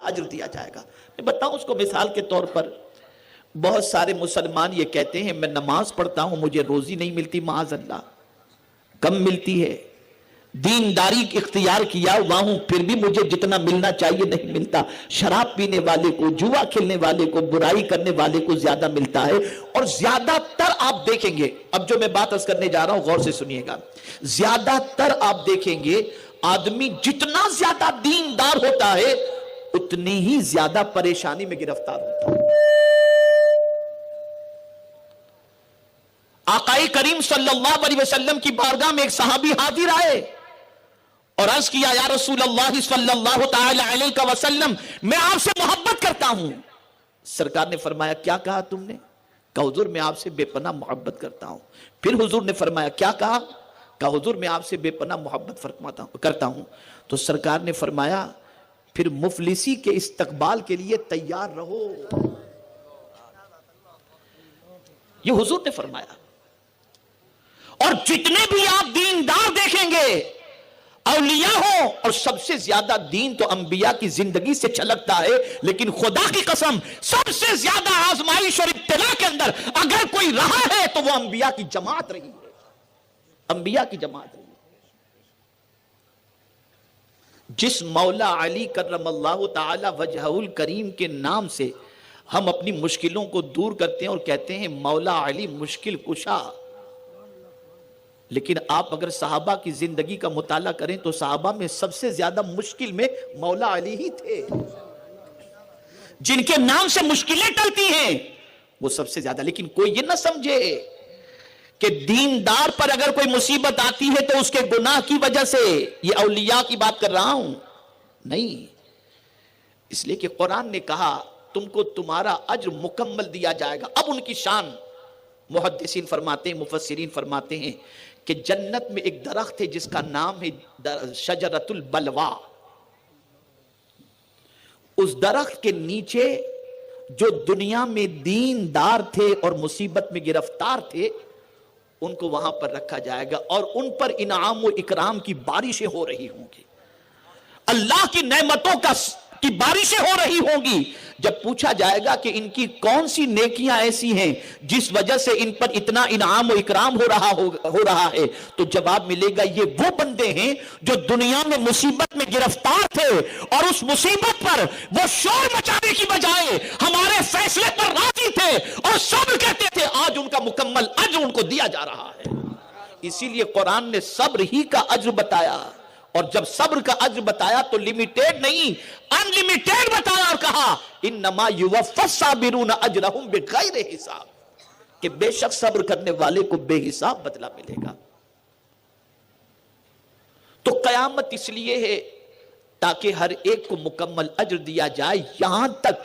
اجر دیا جائے گا۔ میں بتاؤں اس کو مثال کے طور پر، بہت سارے مسلمان یہ کہتے ہیں میں نماز پڑھتا ہوں مجھے روزی نہیں ملتی، معاذ اللہ، کم ملتی ہے، دینداری اختیار کیا ہوا ہوں پھر بھی مجھے جتنا ملنا چاہیے نہیں ملتا، شراب پینے والے کو، جوا کھیلنے والے کو، برائی کرنے والے کو زیادہ ملتا ہے۔ اور زیادہ تر آپ دیکھیں گے، اب جو میں بات عرض کرنے جا رہا ہوں غور سے سنیے گا، زیادہ تر آپ دیکھیں گے آدمی جتنا زیادہ دیندار ہوتا ہے اتنی ہی زیادہ پریشانی میں گرفتار ہوتا ہے۔ آقا کریم صلی اللہ علیہ وسلم کی بارگاہ میں ایک صحابی حاضر آئے اور عرض کیا یا رسول اللہ صلی اللہ تعالی علیہ وسلم میں آپ سے محبت کرتا ہوں۔ سرکار نے فرمایا کیا کہا تم نے؟ کہا حضور میں آپ سے بے پناہ محبت کرتا ہوں۔ پھر حضور نے فرمایا کیا کہا؟ کہا حضور میں آپ سے بے پناہ محبت کرتا ہوں۔ تو سرکار نے فرمایا پھر مفلسی کے استقبال کے لیے تیار رہو۔ یہ حضور نے فرمایا۔ اور جتنے بھی آپ دیندار دیکھیں گے اولیاء ہوں، اور سب سے زیادہ دین تو انبیاء کی زندگی سے چھلکتا ہے، لیکن خدا کی قسم سب سے زیادہ آزمائش اور ابتلا کے اندر اگر کوئی رہا ہے تو وہ انبیاء کی جماعت رہی ہے، انبیاء کی جماعت رہی ہے۔ جس مولا علی کرم اللہ تعالی وجہہ الکریم کے نام سے ہم اپنی مشکلوں کو دور کرتے ہیں اور کہتے ہیں مولا علی مشکل کشا، لیکن آپ اگر صحابہ کی زندگی کا مطالعہ کریں تو صحابہ میں سب سے زیادہ مشکل میں مولا علی ہی تھے، جن کے نام سے مشکلیں ٹلتی ہیں وہ سب سے زیادہ۔ لیکن کوئی یہ نہ سمجھے کہ دیندار پر اگر کوئی مصیبت آتی ہے تو اس کے گناہ کی وجہ سے، یہ اولیاء کی بات کر رہا ہوں، نہیں، اس لیے کہ قرآن نے کہا تم کو تمہارا اجر مکمل دیا جائے گا۔ اب ان کی شان محدثین فرماتے ہیں، مفسرین فرماتے ہیں کہ جنت میں ایک درخت ہے جس کا نام ہے شجرۃ البلوا۔ اس درخت کے نیچے جو دنیا میں دیندار تھے اور مصیبت میں گرفتار تھے ان کو وہاں پر رکھا جائے گا، اور ان پر انعام و اکرام کی بارشیں ہو رہی ہوں گی، اللہ کی نعمتوں کی بارشیں ہو رہی ہوں گی۔ جب پوچھا جائے گا کہ ان کی کون سی نیکیاں ایسی ہیں جس وجہ سے ان پر اتنا انعام و اکرام ہو رہا ہے، تو جواب ملے گا یہ وہ بندے ہیں جو دنیا میں مصیبت میں گرفتار تھے اور اس مصیبت پر وہ شور مچانے کی بجائے ہمارے فیصلے پر راضی تھے اور صبر کہتے تھے، آج ان کا مکمل اجر ان کو دیا جا رہا ہے۔ اسی لیے قرآن نے صبر ہی کا اجر بتایا، اور جب صبر کا اجر بتایا تو لمیٹیڈ نہیں، انلیمیٹیڈ بتایا، اور کہا انما یوفی الصابرون اجرہم بغیر حساب، کہ بے شک صبر کرنے والے کو بے حساب بدلہ ملے گا۔ تو قیامت اس لیے ہے تاکہ ہر ایک کو مکمل اجر دیا جائے، یہاں تک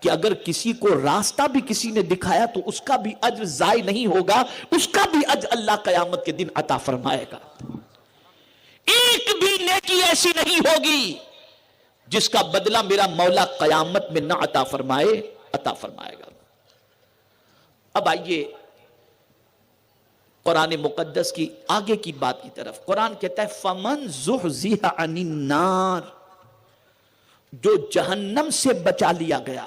کہ اگر کسی کو راستہ بھی کسی نے دکھایا تو اس کا بھی اجر ضائع نہیں ہوگا، اس کا بھی اجر اللہ قیامت کے دن عطا فرمائے گا۔ ایک بھی نیکی ایسی نہیں ہوگی جس کا بدلہ میرا مولا قیامت میں نہ عطا فرمائے گا۔ اب آئیے قرآن مقدس کی آگے کی بات کی طرف۔ قرآن کہتا ہے فَمَنْ زُحْزِحَ عَنِ النَّارِ، جو جہنم سے بچا لیا گیا،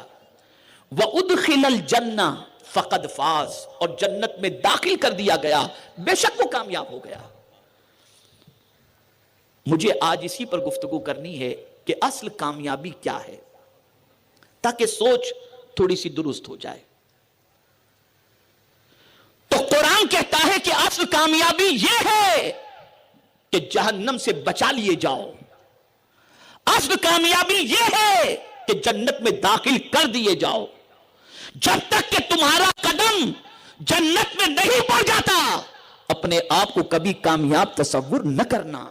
وَأُدْخِلَ الْجَنَّةَ فَقَدْ فَازَ، اور جنت میں داخل کر دیا گیا، بے شک وہ کامیاب ہو گیا۔ مجھے آج اسی پر گفتگو کرنی ہے کہ اصل کامیابی کیا ہے، تاکہ سوچ تھوڑی سی درست ہو جائے۔ تو قرآن کہتا ہے کہ اصل کامیابی یہ ہے کہ جہنم سے بچا لیے جاؤ، اصل کامیابی یہ ہے کہ جنت میں داخل کر دیے جاؤ۔ جب تک کہ تمہارا قدم جنت میں نہیں پڑ جاتا اپنے آپ کو کبھی کامیاب تصور نہ کرنا۔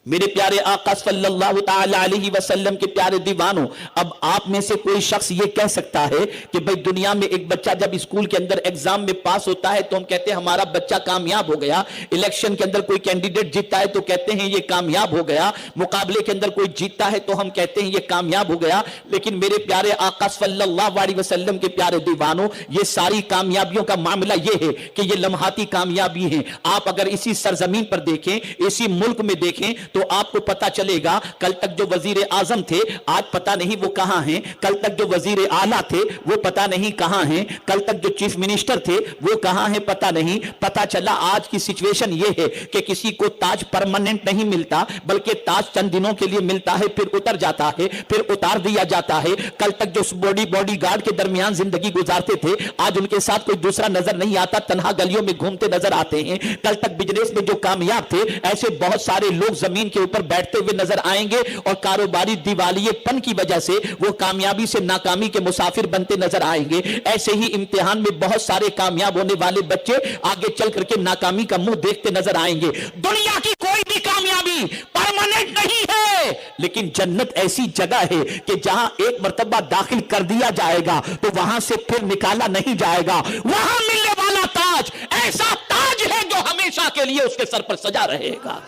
میرے پیارے آقا صلی اللہ تعالی علیہ وسلم کے پیارے دیوانوں، اب آپ میں سے کوئی شخص یہ کہہ سکتا ہے کہ بھئی دنیا میں ایک بچہ جب اسکول کے اندر ایگزام میں پاس ہوتا ہے تو ہم کہتے ہیں ہمارا بچہ کامیاب ہو گیا، الیکشن کے اندر کوئی کینڈیڈیٹ جیتتا ہے تو کہتے ہیں یہ کامیاب ہو گیا، مقابلے کے اندر کوئی جیتتا ہے تو ہم کہتے ہیں یہ کامیاب ہو گیا۔ لیکن میرے پیارے آقا صلی اللہ علیہ وسلم کے پیارے دیوانوں، یہ ساری کامیابیوں کا معاملہ یہ ہے کہ یہ لمحاتی کامیابی ہیں۔ آپ اگر اسی سرزمین پر دیکھیں، اسی ملک میں دیکھیں تو آپ کو پتا چلے گا کل تک جو وزیر اعظم تھے آج پتا نہیں وہ کہاں ہیں، کل تک جو وزیر اعلیٰ تھے وہ پتا نہیں کہاں ہیں، کل تک جو چیف منسٹر تھے وہ کہاں ہیں پتا نہیں. پتا چلا آج کی سچویشن یہ ہے کہ کسی کو تاج پرماننٹ نہیں ملتا، بلکہ تاج چند دنوں کے لیے ملتا ہے، پھر اتر جاتا ہے، پھر اتار دیا جاتا ہے. کل تک جو باڈی گارڈ کے درمیان زندگی گزارتے تھے آج ان کے ساتھ کوئی دوسرا نظر نہیں آتا، تنہا گلیوں میں گھومتے نظر آتے ہیں. کل تک بزنس میں جو کامیاب تھے ایسے بہت سارے لوگ زمین کے اوپر بیٹھتے ہوئے نظر آئیں گے، اور کاروباری دیوالیے پن کی وجہ سے وہ کامیابی سے ناکامی کے مسافر بنتے نظر آئیں گے. ایسے ہی امتحان میں بہت سارے کامیاب ہونے والے بچے آگے چل کر کے ناکامی کا منہ دیکھتے نظر آئیں گے. دنیا کی کوئی بھی کامیابی پرماننٹ نہیں ہے، لیکن جنت ایسی جگہ ہے کہ جہاں ایک مرتبہ داخل کر دیا جائے گا تو وہاں سے پھر نکالا نہیں جائے گا. وہاں ملنے والا تاج ایسا تاج ہے جو ہمیشہ کے لیے اس کے سر پر سجا رہے گا.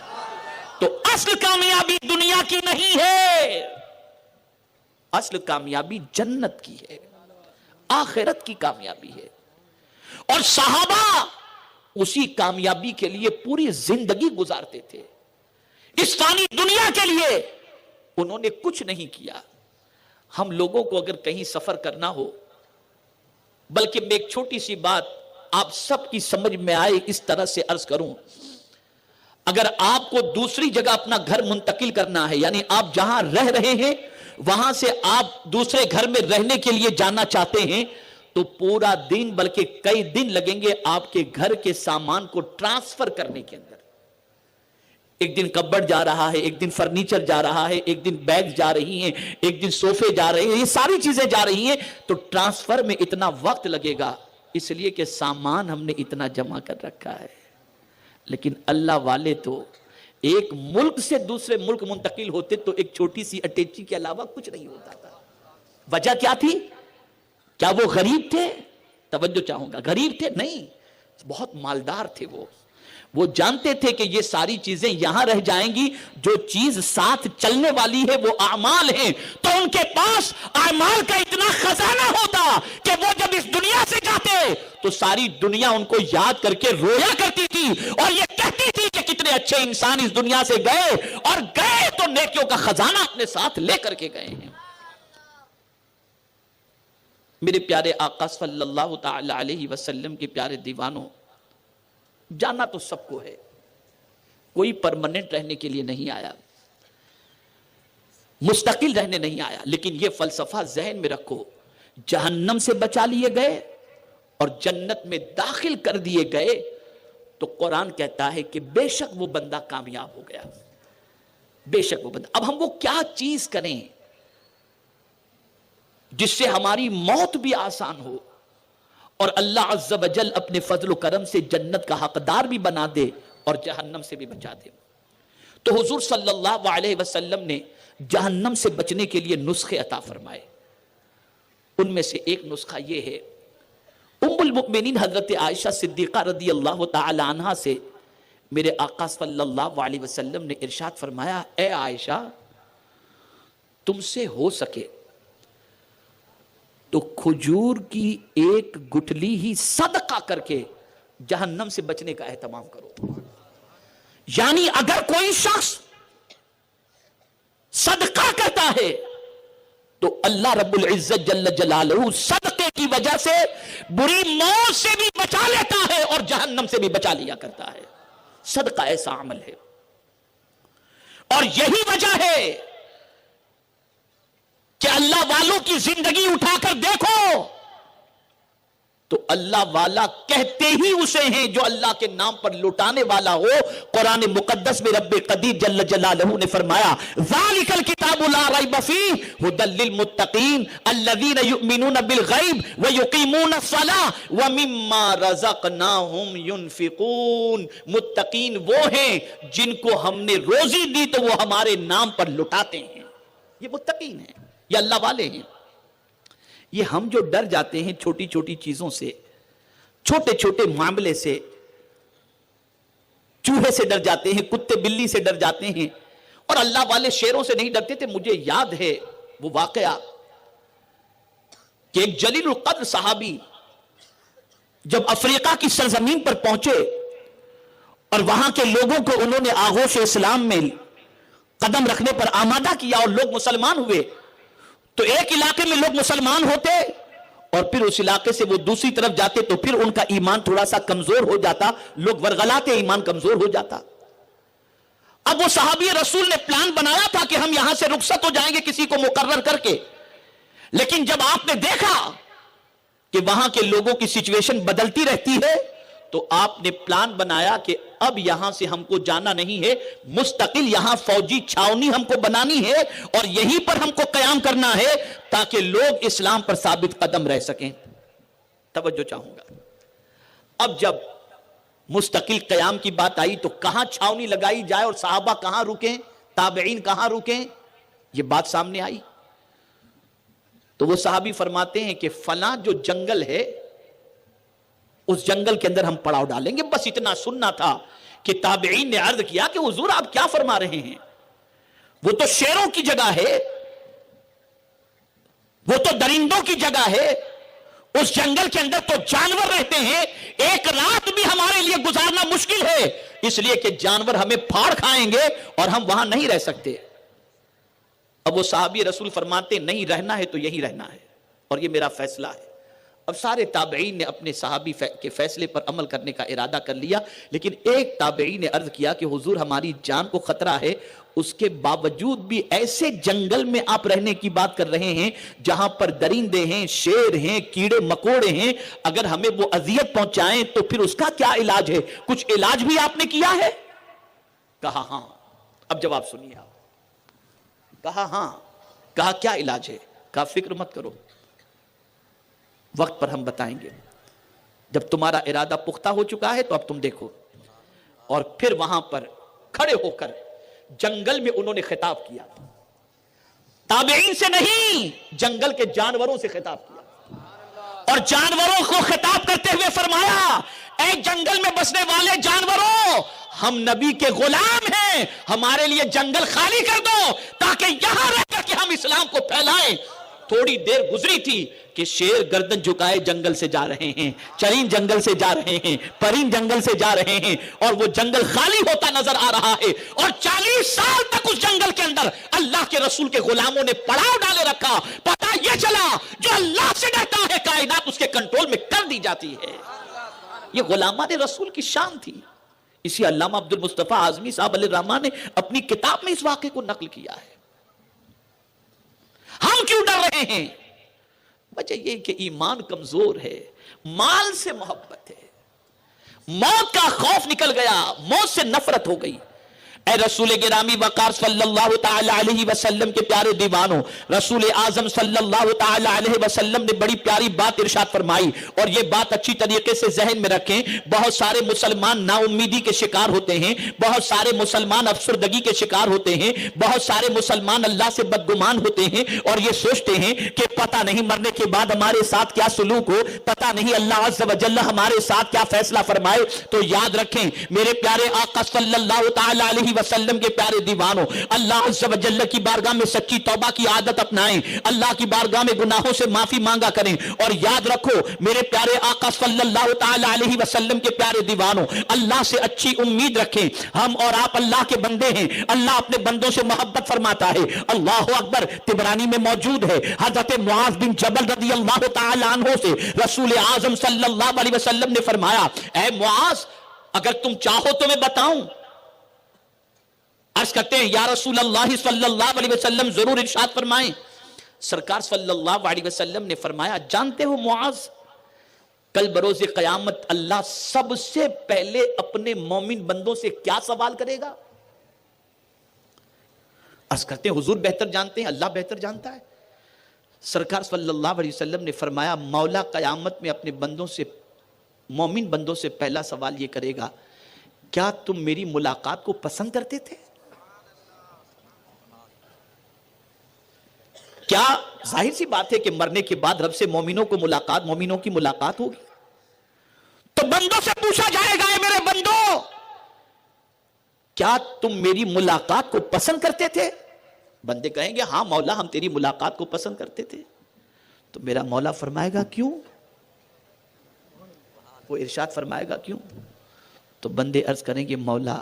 تو اصل کامیابی دنیا کی نہیں ہے، اصل کامیابی جنت کی ہے، آخرت کی کامیابی ہے. اور صحابہ اسی کامیابی کے لیے پوری زندگی گزارتے تھے. اس فانی دنیا کے لیے انہوں نے کچھ نہیں کیا. ہم لوگوں کو اگر کہیں سفر کرنا ہو، بلکہ میں ایک چھوٹی سی بات آپ سب کی سمجھ میں آئے اس طرح سے عرض کروں، اگر آپ کو دوسری جگہ اپنا گھر منتقل کرنا ہے، یعنی آپ جہاں رہ رہے ہیں وہاں سے آپ دوسرے گھر میں رہنے کے لیے جانا چاہتے ہیں، تو پورا دن بلکہ کئی دن لگیں گے آپ کے گھر کے سامان کو ٹرانسفر کرنے کے اندر. ایک دن کبڈ جا رہا ہے، ایک دن فرنیچر جا رہا ہے، ایک دن بیگ جا رہی ہیں، ایک دن صوفے جا رہے ہیں، یہ ساری چیزیں جا رہی ہیں. تو ٹرانسفر میں اتنا وقت لگے گا اس لیے کہ سامان ہم نے اتنا جمع کر رکھا ہے. لیکن اللہ والے تو ایک ملک سے دوسرے ملک منتقل ہوتے تو ایک چھوٹی سی اٹیچی کے علاوہ کچھ نہیں ہوتا تھا. وجہ کیا تھی؟ کیا وہ غریب تھے؟ توجہ چاہوں گا، غریب تھے؟ نہیں، بہت مالدار تھے. وہ جانتے تھے کہ یہ ساری چیزیں یہاں رہ جائیں گی، جو چیز ساتھ چلنے والی ہے وہ اعمال ہیں. تو ان کے پاس اعمال کا اتنا خزانہ ہوتا کہ وہ جب اس دنیا سے جاتے تو ساری دنیا ان کو یاد کر کے رویا کرتی تھی اور یہ کہتی تھی کہ کتنے اچھے انسان اس دنیا سے گئے، اور گئے تو نیکیوں کا خزانہ اپنے ساتھ لے کر کے گئے ہیں. میرے پیارے آقا صلی اللہ تعالی علیہ وسلم کے پیارے دیوانوں، جانا تو سب کو ہے، کوئی پرماننٹ رہنے کے لیے نہیں آیا، مستقل رہنے نہیں آیا. لیکن یہ فلسفہ ذہن میں رکھو، جہنم سے بچا لیے گئے اور جنت میں داخل کر دیے گئے تو قرآن کہتا ہے کہ بے شک وہ بندہ کامیاب ہو گیا، بے شک وہ بندہ. اب ہم وہ کیا چیز کریں جس سے ہماری موت بھی آسان ہو اور اللہ عز و جل اپنے فضل و کرم سے جنت کا حقدار بھی بنا دے اور جہنم سے بھی بچا دے. تو حضور صلی اللہ علیہ وسلم نے جہنم سے بچنے کے لیے نسخے عطا فرمائے. ان میں سے ایک نسخہ یہ ہے، ام المؤمنین حضرت عائشہ صدیقہ رضی اللہ تعالی عنہا سے میرے آقا صلی اللہ علیہ وسلم نے ارشاد فرمایا، اے عائشہ، تم سے ہو سکے تو کھجور کی ایک گٹھلی ہی صدقہ کر کے جہنم سے بچنے کا اہتمام کرو. یعنی اگر کوئی شخص صدقہ کرتا ہے تو اللہ رب العزت جل جلالہ صدقے کی وجہ سے بری موت سے بھی بچا لیتا ہے اور جہنم سے بھی بچا لیا کرتا ہے. صدقہ ایسا عمل ہے، اور یہی وجہ ہے کہ اللہ والوں کی زندگی اٹھا کر دیکھو تو اللہ والا کہتے ہی اسے ہیں جو اللہ کے نام پر لٹانے والا ہو. قرآن مقدس میں رب قدیر جل جلالہ نے فرمایا، ذالک الکتاب لا ریب فیہ ھدی للمتقین الذین یؤمنون بالغیب ویقیمون الصلاۃ ومما رزقناہم ینفقون. متقین وہ ہیں جن کو ہم نے روزی دی تو وہ ہمارے نام پر لٹاتے ہیں. یہ متقین ہیں، یہ اللہ والے ہیں. یہ ہم جو ڈر جاتے ہیں چھوٹی چھوٹی چیزوں سے، چھوٹے چھوٹے معاملے سے، چوہے سے ڈر جاتے ہیں، کتے بلی سے ڈر جاتے ہیں، اور اللہ والے شیروں سے نہیں ڈرتے تھے. مجھے یاد ہے وہ واقعہ کہ ایک جلیل القدر صحابی جب افریقہ کی سرزمین پر پہنچے اور وہاں کے لوگوں کو انہوں نے آغوش اسلام میں قدم رکھنے پر آمادہ کیا اور لوگ مسلمان ہوئے، تو ایک علاقے میں لوگ مسلمان ہوتے اور پھر اس علاقے سے وہ دوسری طرف جاتے تو پھر ان کا ایمان تھوڑا سا کمزور ہو جاتا، لوگ ورغلاتے، ایمان کمزور ہو جاتا۔ اب وہ صحابی رسول نے پلان بنایا تھا کہ ہم یہاں سے رخصت ہو جائیں گے کسی کو مقرر کر کے، لیکن جب آپ نے دیکھا کہ وہاں کے لوگوں کی سچویشن بدلتی رہتی ہے تو آپ نے پلان بنایا کہ اب یہاں سے ہم کو جانا نہیں ہے، مستقل یہاں فوجی چھاونی ہم کو بنانی ہے اور یہیں پر ہم کو قیام کرنا ہے تاکہ لوگ اسلام پر ثابت قدم رہ سکیں۔ توجہ چاہوں گا، اب جب مستقل قیام کی بات آئی تو کہاں چھاونی لگائی جائے اور صحابہ کہاں رکیں، تابعین کہاں رکیں، یہ بات سامنے آئی۔ تو وہ صحابی فرماتے ہیں کہ فلاں جو جنگل ہے اس جنگل کے اندر ہم پڑاؤ ڈالیں گے۔ بس اتنا سننا تھا کہ تابعین نے عرض کیا کہ حضور آپ کیا فرما رہے ہیں، وہ تو شیروں کی جگہ ہے، وہ تو درندوں کی جگہ ہے، اس جنگل کے اندر تو جانور رہتے ہیں، ایک رات بھی ہمارے لیے گزارنا مشکل ہے، اس لیے کہ جانور ہمیں پھاڑ کھائیں گے اور ہم وہاں نہیں رہ سکتے۔ اب وہ صحابی رسول فرماتے نہیں رہنا ہے تو یہی رہنا ہے اور یہ میرا فیصلہ ہے۔ اب سارے تابعین نے اپنے صحابی کے فیصلے پر عمل کرنے کا ارادہ کر لیا، لیکن ایک تابعی نے عرض کیا کہ حضور ہماری جان کو خطرہ ہے، اس کے باوجود بھی ایسے جنگل میں آپ رہنے کی بات کر رہے ہیں جہاں پر درندے ہیں، شیر ہیں، کیڑے مکوڑے ہیں، اگر ہمیں وہ اذیت پہنچائیں تو پھر اس کا کیا علاج ہے؟ کچھ علاج بھی آپ نے کیا ہے؟ کہا ہاں۔ اب جواب سنیے آپ۔ کہا ہاں۔ کہا کیا علاج ہے؟ کہا فکر مت کرو، وقت پر ہم بتائیں گے، جب تمہارا ارادہ پختہ ہو چکا ہے تو اب تم دیکھو۔ اور پھر وہاں پر کھڑے ہو کر جنگل میں انہوں نے خطاب کیا، تابعین سے نہیں، جنگل کے جانوروں سے خطاب کیا، اور جانوروں کو خطاب کرتے ہوئے فرمایا اے جنگل میں بسنے والے جانوروں، ہم نبی کے غلام ہیں، ہمارے لیے جنگل خالی کر دو تاکہ یہاں رہ کر کے ہم اسلام کو پھیلائیں۔ تھوڑی دیر گزری تھی کہ شیر گردن جھکائے جنگل سے جا رہے ہیں، چرین جنگل سے جا رہے ہیں، پرین جنگل سے جا رہے ہیں، اور وہ جنگل خالی ہوتا نظر آ رہا ہے، اور 40 سال تک اس جنگل کے اندر اللہ کے رسول کے غلاموں نے پڑاؤ ڈالے رکھا۔ پتہ یہ چلا جو اللہ سے ڈرتا ہے کائنات اس کے کنٹرول میں کر دی جاتی ہے۔ یہ غلامان رسول کی شان تھی۔ اسی علامہ عبد المصطفیٰ اعظمی صاحب علیہ الرحمہ نے اپنی کتاب میں اس واقعے کو نقل کیا ہے۔ ہم کیوں ڈر رہے ہیں؟ وجہ یہ کہ ایمان کمزور ہے، مال سے محبت ہے، موت کا خوف نکل گیا، موت سے نفرت ہو گئی۔ اے رسول گرامی وقار صلی اللہ تعالی علیہ وسلم کے پیارے دیوانوں، رسول اعظم صلی اللہ تعالی علیہ وسلم نے بڑی پیاری بات ارشاد فرمائی، اور یہ بات اچھی طریقے سے ذہن میں رکھیں۔ بہت سارے مسلمان نا امیدی کے شکار ہوتے ہیں، بہت سارے مسلمان افسردگی کے شکار ہوتے ہیں، بہت سارے مسلمان اللہ سے بدگمان ہوتے ہیں اور یہ سوچتے ہیں کہ پتہ نہیں مرنے کے بعد ہمارے ساتھ کیا سلوک ہو، پتہ نہیں اللہ عز و جل ہمارے ساتھ کیا فیصلہ فرمائے۔ تو یاد رکھیں میرے پیارے آقا صلی اللہ تعالی علیہ وسلم کے پیارے دیوانوں، اللہ عز و جل کی بارگاہ میں سچی توبہ کی عادت اپنائیں، اللہ کی بارگاہ میں گناہوں سے معافی مانگا کریں، اور یاد رکھو میرے پیارے آقا صلی اللہ تعالی علیہ وسلم کے پیارے دیوانوں، اللہ سے اچھی امید رکھیں۔ ہم اور آپ اللہ کے بندے ہیں، اللہ اپنے بندوں سے محبت فرماتا ہے۔ اللہ اکبر، طبرانی میں موجود ہے، حضرت معاذ بن جبل رضی اللہ تعالی عنہ سے رسول اعظم صلی اللہ علیہ وسلم نے فرمایا اے معاذ اگر تم چاہو تو میں بتاؤں؟ عرض کرتے ہیں یا رسول اللہ صلی اللہ علیہ وسلم ضرور ارشاد فرمائیں۔ سرکار صلی اللہ علیہ وسلم نے فرمایا جانتے ہو معاذ، کل بروز قیامت اللہ سب سے پہلے اپنے مومن بندوں سے کیا سوال کرے گا؟ عرض کرتے ہیں حضور بہتر جانتے ہیں، اللہ بہتر جانتا ہے۔ سرکار صلی اللہ علیہ وسلم نے فرمایا مولا قیامت میں اپنے بندوں سے، مومن بندوں سے پہلا سوال یہ کرے گا کیا تم میری ملاقات کو پسند کرتے تھے؟ کیا ظاہر سی بات ہے کہ مرنے کے بعد رب سے مومنوں کی ملاقات ہوگی، تو بندوں سے پوچھا جائے گا اے میرے بندوں کیا تم میری ملاقات کو پسند کرتے تھے؟ بندے کہیں گے ہاں مولا ہم تیری ملاقات کو پسند کرتے تھے۔ تو میرا مولا فرمائے گا کیوں؟ وہ ارشاد فرمائے گا کیوں؟ تو بندے عرض کریں گے مولا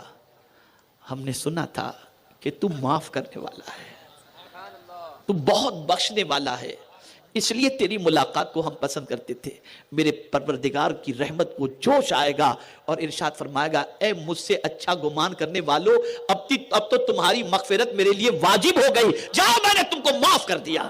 ہم نے سنا تھا کہ تو معاف کرنے والا ہے، تو بہت بخشنے والا ہے، اس لیے تیری ملاقات کو ہم پسند کرتے تھے۔ میرے پروردگار کی رحمت کو جوش آئے گا اور ارشاد فرمائے گا اے مجھ سے اچھا گمان کرنے والو، اب تو تمہاری مغفرت میرے لیے واجب ہو گئی، جاؤ میں نے تم کو معاف کر دیا۔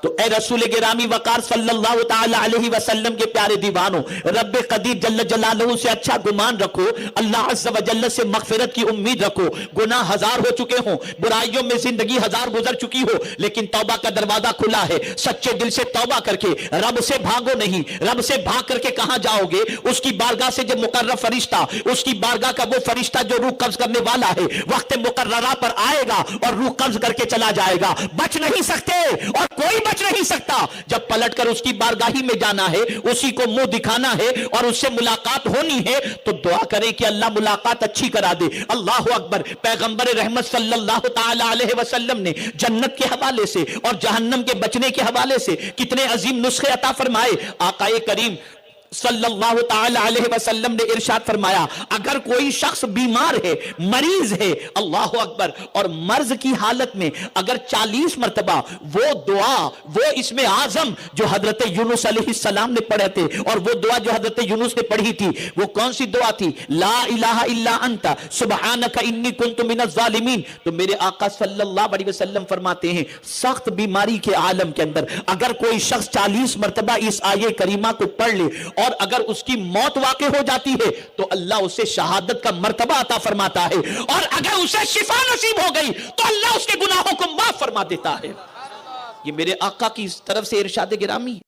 تو اے رسول گرامی وقار صلی اللہ تعالی علیہ وسلم کے پیارے دیوانوں، رب قدیر جل جلالہ سے اچھا گمان رکھو، اللہ عز و جل سے مغفرت کی امید رکھو۔ گناہ ہزار ہو چکے ہوں، برائیوں میں زندگی ہزار گزر چکی ہو، لیکن توبہ کا دروازہ کھلا ہے۔ سچے دل سے توبہ کر کے رب سے بھاگو نہیں۔ رب سے بھاگ کر کے کہاں جاؤ گے؟ اس کی بارگاہ سے جو مقرر فرشتہ، اس کی بارگاہ کا وہ فرشتہ جو روح قبض کرنے والا ہے، وقت مقررہ پر آئے گا اور روح قبض کر کے چلا جائے گا۔ بچ نہیں سکتے اور کوئی بچ نہیں سکتا۔ جب پلٹ کر اس کی بارگاہی میں جانا ہے، اسی کو منہ دکھانا ہے اور اس سے ملاقات ہونی ہے، تو دعا کریں کہ اللہ ملاقات اچھی کرا دے۔ اللہ اکبر۔ پیغمبر رحمت صلی اللہ تعالی علیہ وسلم نے جنت کے حوالے سے اور جہنم کے بچنے کے حوالے سے کتنے عظیم نسخے عطا فرمائے۔ آقا کریم صلی اللہ تعالی علیہ وسلم نے ارشاد فرمایا اگر کوئی شخص بیمار ہے، مریض ہے، اللہ اکبر، اور مرض کی حالت میں اگر 40 مرتبہ وہ دعا، وہ اسم اعظم جو حضرت یونس علیہ السلام نے پڑھے تھے، اور وہ دعا جو حضرت یونس نے پڑھی تھی، وہ کون سی دعا تھی؟ لا الہ الا انت سبحانک انی کنت من الظالمین۔ تو میرے آقا صلی اللہ علیہ وسلم فرماتے ہیں سخت بیماری کے عالم کے اندر اگر کوئی شخص 40 مرتبہ اس آیے کریمہ کو پڑھ لے اور اگر اس کی موت واقع ہو جاتی ہے تو اللہ اسے شہادت کا مرتبہ عطا فرماتا ہے، اور اگر اسے شفا نصیب ہو گئی تو اللہ اس کے گناہوں کو معاف فرما دیتا ہے۔ یہ میرے آقا کی طرف سے ارشاد گرامی